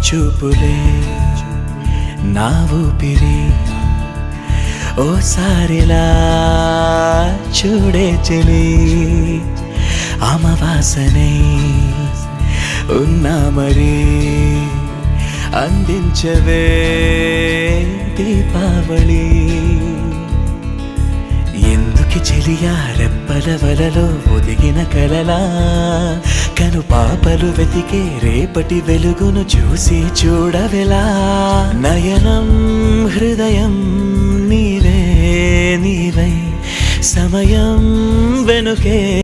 చూపులే నా ఊపిరి ఓసారిలా చూడే చెలి అమవాసనే ఉన్నా మరి అందించవే దీపావళి ఎందుకి చెలియా రెప్పల వలలో ఒదిగిన కలలా కను పాపలు వెతికే రేపటి వెలుగును చూసి చూడవెలా నయనం హృదయం నీవే నీవై సమయం వెనుకే